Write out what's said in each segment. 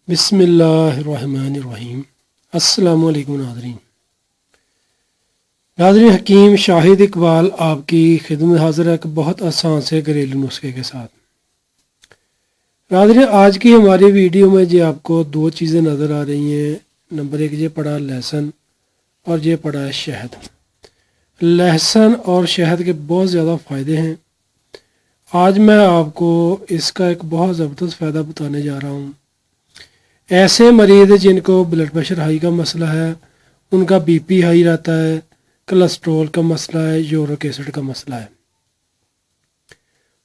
بسم اللہ الرحمن الرحیم۔ السلام علیکم ناظرین حکیم شاہد اقبال آپ کی خدمت حاضر ہے ایک بہت آسان سے گھریلو نسخے کے ساتھ۔ ناظرین آج کی ہماری ویڈیو میں جی آپ کو دو چیزیں نظر آ رہی ہیں۔ نمبر ایک یہ پڑا لہسن اور یہ پڑا ہے شہد۔ لہسن اور شہد کے بہت زیادہ فائدے ہیں۔ آج میں آپ کو اس کا ایک بہت زبردست فائدہ بتانے جا رہا ہوں۔ ایسے مریض جن کو بلڈ پریشر ہائی کا مسئلہ ہے، ان کا بی پی ہائی رہتا ہے، کولسٹرول کا مسئلہ ہے، یورک ایسڈ کا مسئلہ ہے،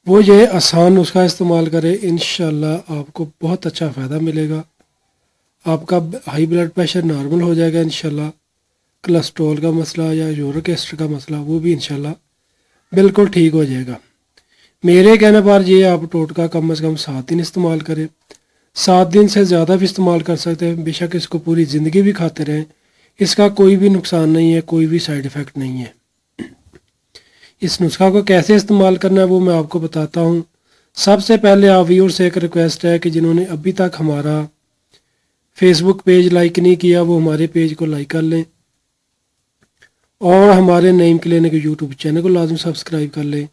وہ یہ آسان نسخہ استعمال کرے، انشاءاللہ آپ کو بہت اچھا فائدہ ملے گا۔ آپ کا ہائی بلڈ پریشر نارمل ہو جائے گا انشاءاللہ۔ کولسٹرول کا مسئلہ یا یورک ایسڈ کا مسئلہ وہ بھی انشاءاللہ بالکل ٹھیک ہو جائے گا۔ میرے کہنے پر یہ آپ ٹوٹکا کم از کم 7 دن استعمال کریں۔ 7 دن سے زیادہ بھی استعمال کر سکتے ہیں، بے شک اس کو پوری زندگی بھی کھاتے رہیں، اس کا کوئی بھی نقصان نہیں ہے، کوئی بھی سائیڈ ایفیکٹ نہیں ہے۔ اس نسخہ کو کیسے استعمال کرنا ہے وہ میں آپ کو بتاتا ہوں۔ سب سے پہلے آپ ویور سے ایک ریکویسٹ ہے کہ جنہوں نے ابھی تک ہمارا فیس بک پیج لائک نہیں کیا وہ ہمارے پیج کو لائک کر لیں، اور ہمارے نعیم کلینک یوٹیوب چینل کو لازم سبسکرائب کر لیں،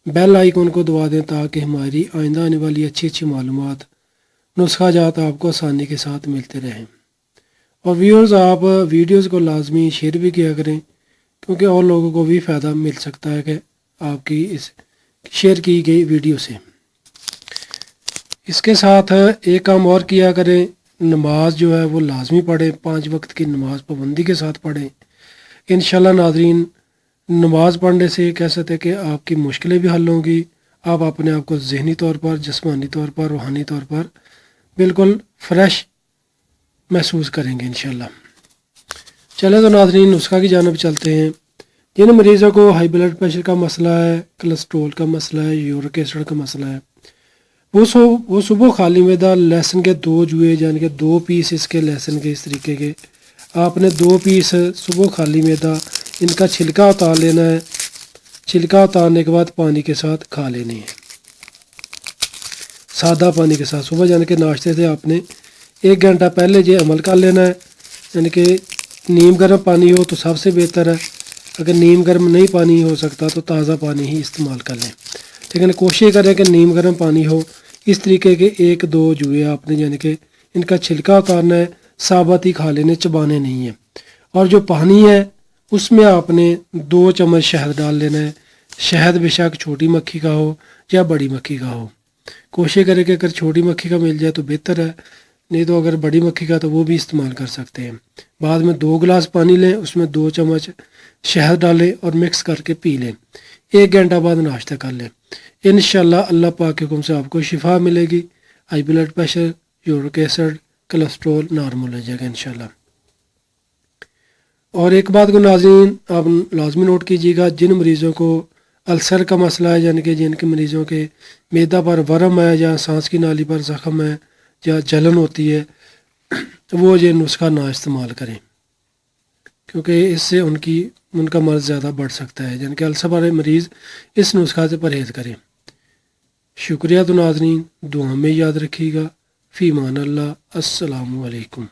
بیل آئیکن کو دبا دیں تاکہ ہماری آئندہ آنے والی اچھی معلومات، نسخہ جات آپ کو آسانی کے ساتھ ملتے رہیں۔ اور ویورز آپ ویڈیوز کو لازمی شیئر بھی کیا کریں، کیونکہ اور لوگوں کو بھی فائدہ مل سکتا ہے کہ آپ کی اس شیئر کی گئی ویڈیو سے۔ اس کے ساتھ ایک کام اور کیا کریں، نماز جو ہے وہ لازمی پڑھیں، 5 وقت کی نماز پابندی کے ساتھ پڑھیں۔ انشاءاللہ ناظرین نماز پڑھنے سے کہہ سکتے کہ آپ کی مشکلیں بھی حل ہوں گی، آپ اپنے آپ کو ذہنی طور پر، جسمانی طور پر، روحانی طور پر بالکل فریش محسوس کریں گے انشاءاللہ۔ چلے تو ناظرین نسخہ کی جانب چلتے ہیں۔ جن مریضوں کو ہائی بلڈ پریشر کا مسئلہ ہے، کولسٹرول کا مسئلہ ہے، یورک ایسڈ کا مسئلہ ہے، وہ صبح خالی معدہ لہسن کے 2 جوئے یعنی کہ 2 پیس اس کے لہسن کے اس طریقے کے آپ نے 2 پیس صبح خالی معدہ ان کا چھلکا اتار لینا ہے۔ چھلکا اتارنے کے بعد پانی کے ساتھ کھا لینے ہیں، سادہ پانی کے ساتھ۔ صبح یعنی کہ ناشتے سے آپ نے 1 گھنٹہ پہلے یہ عمل کر لینا ہے، یعنی کہ نیم گرم پانی ہو تو سب سے بہتر ہے، اگر نیم گرم نہیں پانی ہو سکتا تو تازہ پانی ہی استعمال کر لیں، لیکن کوشش کریں کہ نیم گرم پانی ہو۔ اس طریقے کے 1-2 جوئے آپ نے یعنی کہ ان کا چھلکا اتارنا ہے، ثابت ہی کھا لینے، چبانے نہیں ہیں۔ اور جو پانی ہے اس میں آپ نے 2 چمچ شہد ڈال لینا ہے۔ شہد بے شک چھوٹی مکھی کا ہو یا بڑی مکھی کا ہو، کوشش کریں کہ اگر چھوٹی مکھی کا مل جائے تو بہتر ہے، نہیں تو اگر بڑی مکھی کا تو وہ بھی استعمال کر سکتے ہیں۔ بعد میں 2 گلاس پانی لیں، اس میں 2 چمچ شہد ڈالیں اور مکس کر کے پی لیں۔ 1 گھنٹہ بعد ناشتہ کر لیں، انشاءاللہ اللہ پاک کے حکم سے آپ کو شفا ملے گی۔ High blood pressure, uric acid, cholesterol normal ہو جائے گا انشاءاللہ۔ اور ایک بات کو ناظرین آپ لازمی نوٹ کیجیے گا، جن مریضوں کو السر کا مسئلہ ہے یعنی کہ جن کے مریضوں کے معدہ پر ورم ہے یا سانس کی نالی پر زخم ہے یا جلن ہوتی ہے، وہ یہ نسخہ نہ استعمال کریں، کیونکہ اس سے ان کا مرض زیادہ بڑھ سکتا ہے، یعنی کہ السر والے مریض اس نسخہ سے پرہیز کریں۔ شکریہ تو ناظرین، دعا میں یاد رکھیے گا۔ فی امان اللہ، السلام علیکم۔